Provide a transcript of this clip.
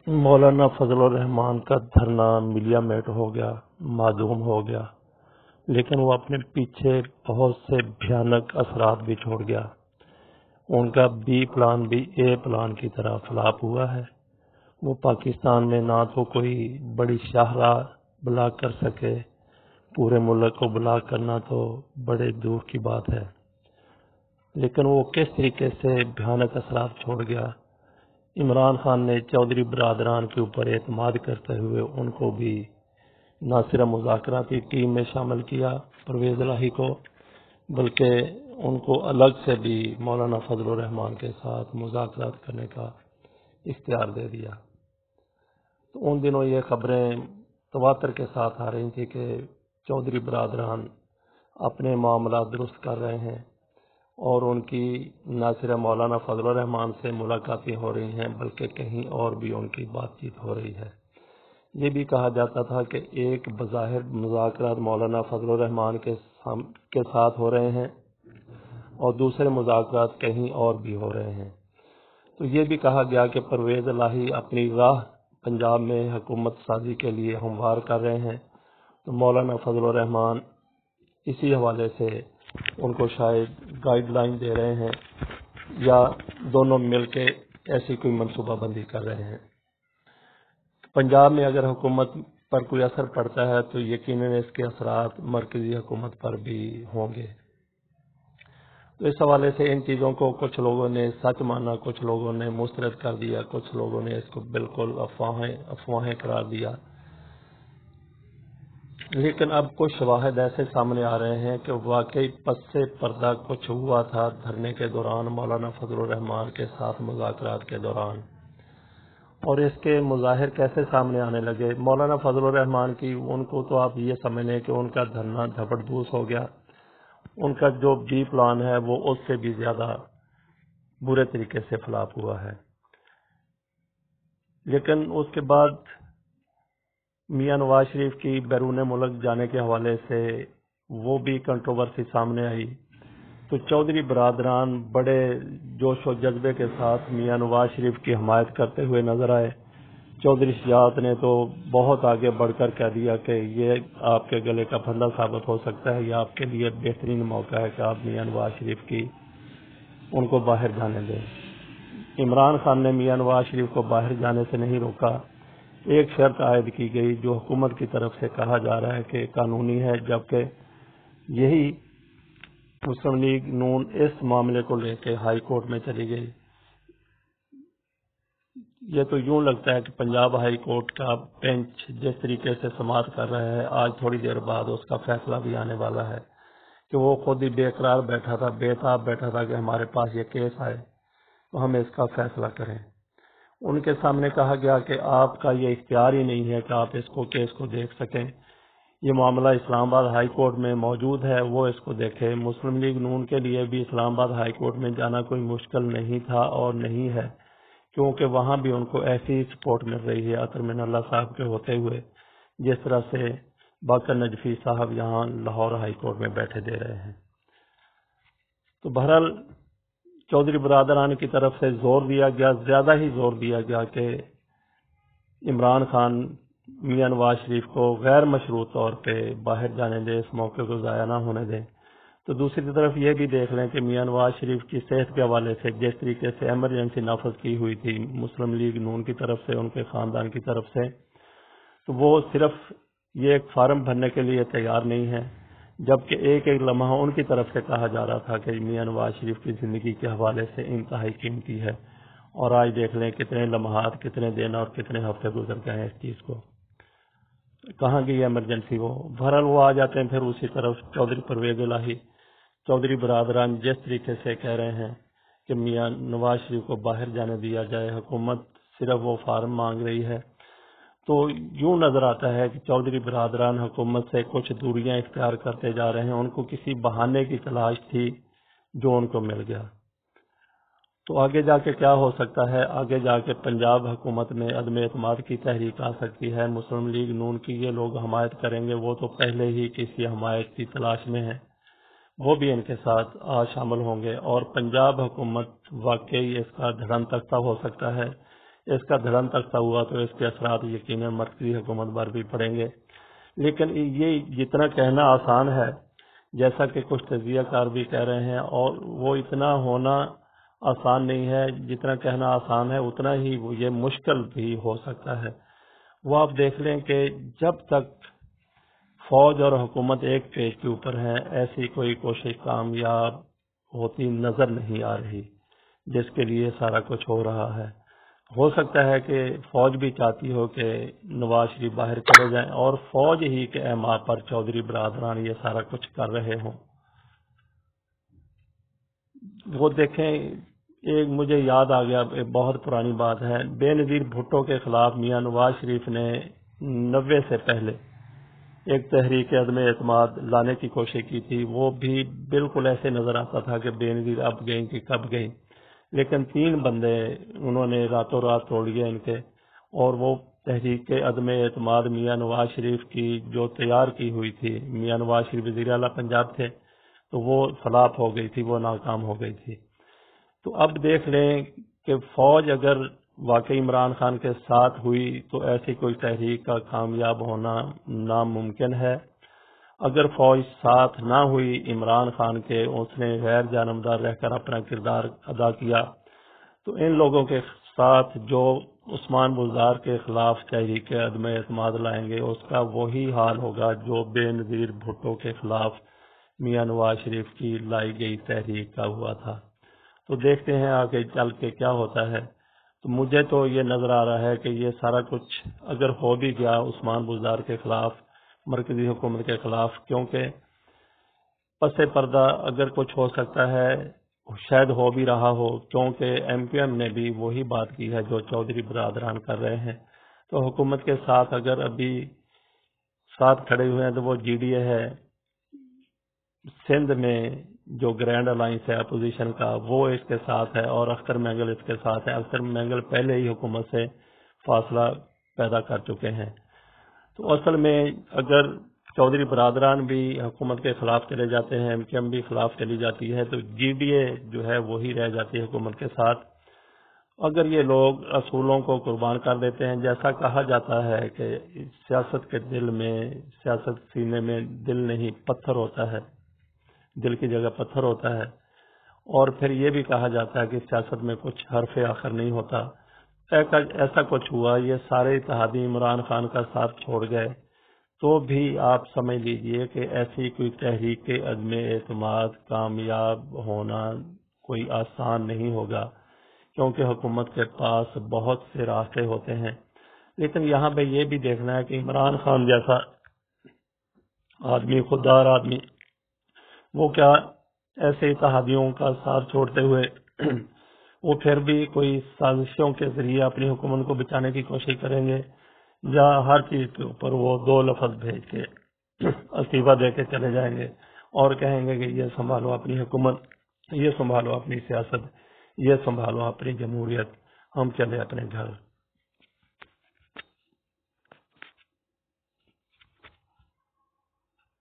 مولانا فضل الرحمان کا دھرنا ملیا میٹ ہو گیا، معدوم ہو گیا، لیکن وہ اپنے پیچھے بہت سے بھیانک اثرات بھی چھوڑ گیا۔ ان کا بی پلان بھی اے پلان کی طرح فلاپ ہوا ہے۔ وہ پاکستان میں نہ تو کوئی بڑی شاہراہ بلاک کر سکے، پورے ملک کو بلاک کرنا تو بڑے دور کی بات ہے، لیکن وہ کس طریقے سے بھیانک اثرات چھوڑ گیا۔ عمران خان نے چودھری برادران کے اوپر اعتماد کرتے ہوئے ان کو بھی نہ صرف مذاکراتی ٹیم میں شامل کیا پرویز الہی کو، بلکہ ان کو الگ سے بھی مولانا فضل الرحمان کے ساتھ مذاکرات کرنے کا اختیار دے دیا۔ تو ان دنوں یہ خبریں تواتر کے ساتھ آ رہی تھی کہ چودھری برادران اپنے معاملات درست کر رہے ہیں، اور ان کی نہ صرف مولانا فضل الرحمان سے ملاقاتیں ہو رہی ہیں بلکہ کہیں اور بھی ان کی بات چیت ہو رہی ہے۔ یہ بھی کہا جاتا تھا کہ ایک بظاہر مذاکرات مولانا فضل الرحمان کے ساتھ ہو رہے ہیں اور دوسرے مذاکرات کہیں اور بھی ہو رہے ہیں۔ تو یہ بھی کہا گیا کہ پرویز الہی اپنی راہ پنجاب میں حکومت سازی کے لیے ہموار کر رہے ہیں، تو مولانا فضل الرحمان اسی حوالے سے ان کو شاید گائیڈ لائن دے رہے ہیں، یا دونوں مل کے ایسی کوئی منصوبہ بندی کر رہے ہیں۔ پنجاب میں اگر حکومت پر کوئی اثر پڑتا ہے تو یقیناً اس کے اثرات مرکزی حکومت پر بھی ہوں گے۔ تو اس حوالے سے ان چیزوں کو کچھ لوگوں نے سچ مانا، کچھ لوگوں نے مسترد کر دیا، کچھ لوگوں نے اس کو بالکل افواہیں قرار دیا۔ لیکن اب کچھ شواہد ایسے سامنے آ رہے ہیں کہ واقعی پس سے پردہ کچھ ہوا تھا دھرنے کے دوران، مولانا فضل الرحمان کے ساتھ مذاکرات کے دوران۔ اور اس کے مظاہر کیسے سامنے آنے لگے؟ مولانا فضل الرحمان کی ان کو تو آپ یہ سمجھ لیں کہ ان کا دھرنا دھپڑدوس ہو گیا۔ ان کا جو بی پلان ہے وہ اس سے بھی زیادہ برے طریقے سے فلاپ ہوا ہے۔ لیکن اس کے بعد میاں نواز شریف کی بیرون ملک جانے کے حوالے سے وہ بھی کنٹروورسی سامنے آئی، تو چودھری برادران بڑے جوش و جذبے کے ساتھ میاں نواز شریف کی حمایت کرتے ہوئے نظر آئے۔ چودھری شجاعت نے تو بہت آگے بڑھ کر کہہ دیا کہ یہ آپ کے گلے کا پھندا ثابت ہو سکتا ہے، یہ آپ کے لیے بہترین موقع ہے کہ آپ میاں نواز شریف کی ان کو باہر جانے دیں۔ عمران خان نے میاں نواز شریف کو باہر جانے سے نہیں روکا۔ ایک شرط عائد کی گئی جو حکومت کی طرف سے کہا جا رہا ہے کہ قانونی ہے، جبکہ یہی مسلم لیگ نون اس معاملے کو لے کے ہائی کورٹ میں چلی گئی۔ یہ تو یوں لگتا ہے کہ پنجاب ہائی کورٹ کا بینچ جس طریقے سے سماعت کر رہا ہے، آج تھوڑی دیر بعد اس کا فیصلہ بھی آنے والا ہے، کہ وہ خود ہی بے قرار بیٹھا تھا، بے تاب بیٹھا تھا کہ ہمارے پاس یہ کیس آئے تو ہم اس کا فیصلہ کریں۔ ان کے سامنے کہا گیا کہ آپ کا یہ اختیار ہی نہیں ہے کہ آپ اس کیس کو دیکھ سکیں، یہ معاملہ اسلام آباد ہائی کورٹ میں موجود ہے، وہ اس کو دیکھے۔ مسلم لیگ نون کے لیے بھی اسلام آباد ہائی کورٹ میں جانا کوئی مشکل نہیں تھا اور نہیں ہے، کیونکہ وہاں بھی ان کو ایسی سپورٹ مل رہی ہے اطہر من اللہ صاحب کے ہوتے ہوئے، جس طرح سے باقر نجفی صاحب یہاں لاہور ہائی کورٹ میں بیٹھے دے رہے ہیں۔ تو بہرحال چودھری برادران کی طرف سے زور دیا گیا، زیادہ ہی زور دیا گیا کہ عمران خان میاں نواز شریف کو غیر مشروط طور پہ باہر جانے دیں، اس موقع کو ضائع نہ ہونے دیں۔ تو دوسری طرف یہ بھی دیکھ لیں کہ میاں نواز شریف کی صحت کے حوالے سے جس طریقے سے ایمرجنسی نافذ کی ہوئی تھی مسلم لیگ نون کی طرف سے، ان کے خاندان کی طرف سے، تو وہ صرف یہ ایک فارم بھرنے کے لیے تیار نہیں ہے، جبکہ ایک ایک لمحہ ان کی طرف سے کہا جا رہا تھا کہ میاں نواز شریف کی زندگی کے حوالے سے انتہائی قیمتی ہے، اور آج دیکھ لیں کتنے لمحات، کتنے دن اور کتنے ہفتے گزر گئے ہیں اس چیز کو، کہاں گئی ایمرجنسی وہ۔ بہرحال وہ آ جاتے ہیں پھر اسی طرف چودھری پرویز الہی، چودھری برادران جس طریقے سے کہہ رہے ہیں کہ میاں نواز شریف کو باہر جانے دیا جائے، حکومت صرف وہ فارم مانگ رہی ہے، تو یوں نظر آتا ہے کہ چودھری برادران حکومت سے کچھ دوریاں اختیار کرتے جا رہے ہیں۔ ان کو کسی بہانے کی تلاش تھی جو ان کو مل گیا۔ تو آگے جا کے کیا ہو سکتا ہے؟ آگے جا کے پنجاب حکومت میں عدم اعتماد کی تحریک آ سکتی ہے، مسلم لیگ نون کی یہ لوگ حمایت کریں گے، وہ تو پہلے ہی کسی حمایت کی تلاش میں ہیں، وہ بھی ان کے ساتھ شامل ہوں گے، اور پنجاب حکومت واقعی اس کا دھڑم تختہ ہو سکتا ہے اس کا دھڑن تختہ ہوا تو اس کے اثرات یقیناً مرکزی حکومت پر بھی پڑیں گے. لیکن یہ جتنا کہنا آسان ہے، جیسا کہ کچھ تجزیہ کار بھی کہہ رہے ہیں، اور وہ اتنا ہونا آسان نہیں ہے. جتنا کہنا آسان ہے اتنا ہی یہ مشکل بھی ہو سکتا ہے. وہ آپ دیکھ لیں کہ جب تک فوج اور حکومت ایک پیج کے اوپر ہے، ایسی کوئی کوشش کامیاب ہوتی نظر نہیں آ رہی جس کے لیے سارا کچھ ہو رہا ہے. ہو سکتا ہے کہ فوج بھی چاہتی ہو کہ نواز شریف باہر چلے جائیں اور فوج ہی کے احماء پر چودھری برادران یہ سارا کچھ کر رہے ہوں. وہ دیکھیں، ایک مجھے یاد آ گیا، ایک بہت پرانی بات ہے. بے نظیر بھٹو کے خلاف میاں نواز شریف نے 90 سے پہلے ایک تحریک عدم اعتماد لانے کی کوشش کی تھی. وہ بھی بالکل ایسے نظر آتا تھا کہ بے نظیر اب گئیں کہ کب گئیں، لیکن 3 بندے انہوں نے راتوں رات توڑ گئے ان کے، اور وہ تحریک عدم اعتماد میاں نواز شریف کی جو تیار کی ہوئی تھی، میاں نواز شریف وزیر اعلیٰ پنجاب تھے، تو وہ فلاپ ہو گئی تھی، وہ ناکام ہو گئی تھی. تو اب دیکھ لیں کہ فوج اگر واقعی عمران خان کے ساتھ ہوئی تو ایسی کوئی تحریک کا کامیاب ہونا ناممکن ہے. اگر فوج ساتھ نہ ہوئی عمران خان کے، اس نے غیر جانبدار رہ کر اپنا کردار ادا کیا، تو ان لوگوں کے ساتھ جو عثمان بزدار کے خلاف تحریک عدم اعتماد لائیں گے، اس کا وہی حال ہوگا جو بے نظیر بھٹو کے خلاف میاں نواز شریف کی لائی گئی تحریک کا ہوا تھا. تو دیکھتے ہیں آگے چل کے کیا ہوتا ہے. تو مجھے تو یہ نظر آ رہا ہے کہ یہ سارا کچھ اگر ہو بھی گیا عثمان بزدار کے خلاف، مرکزی حکومت کے خلاف، کیونکہ پس پردہ اگر کچھ ہو سکتا ہے شاید ہو بھی رہا ہو، کیونکہ ایم کیو ایم نے بھی وہی بات کی ہے جو چودھری برادران کر رہے ہیں. تو حکومت کے ساتھ اگر ابھی ساتھ کھڑے ہوئے ہیں تو وہ جی ڈی اے ہے. سندھ میں جو گرینڈ الائنس ہے اپوزیشن کا، وہ اس کے ساتھ ہے، اور اختر مینگل اس کے ساتھ ہے. اختر مینگل پہلے ہی حکومت سے فاصلہ پیدا کر چکے ہیں. تو اصل میں اگر چودھری برادران بھی حکومت کے خلاف چلے جاتے ہیں، ایم کیو ایم بھی خلاف چلی جاتی ہے، تو جی ڈی اے جو ہے وہی رہ جاتی ہے حکومت کے ساتھ. اگر یہ لوگ اصولوں کو قربان کر دیتے ہیں، جیسا کہا جاتا ہے کہ سیاست کے دل میں، سیاست سینے میں دل نہیں پتھر ہوتا ہے، دل کی جگہ پتھر ہوتا ہے. اور پھر یہ بھی کہا جاتا ہے کہ سیاست میں کچھ حرف آخر نہیں ہوتا. ایسا کچھ ہوا، یہ سارے اتحادی عمران خان کا ساتھ چھوڑ گئے، تو بھی آپ سمجھ لیجئے کہ ایسی کوئی تحریک عدم اعتماد کامیاب ہونا کوئی آسان نہیں ہوگا، کیونکہ حکومت کے پاس بہت سے راستے ہوتے ہیں. لیکن یہاں پہ یہ بھی دیکھنا ہے کہ عمران خان جیسا آدمی، خوددار آدمی، وہ کیا ایسے اتحادیوں کا ساتھ چھوڑتے ہوئے وہ پھر بھی کوئی سازشوں کے ذریعے اپنی حکومت کو بچانے کی کوشش کریں گے، یا ہر چیز کے اوپر وہ 2 لفظ بھیج کے استعفیٰ دے کے چلے جائیں گے اور کہیں گے کہ یہ سنبھالو اپنی حکومت، یہ سنبھالو اپنی سیاست، یہ سنبھالو اپنی جمہوریت، ہم چلے اپنے گھر.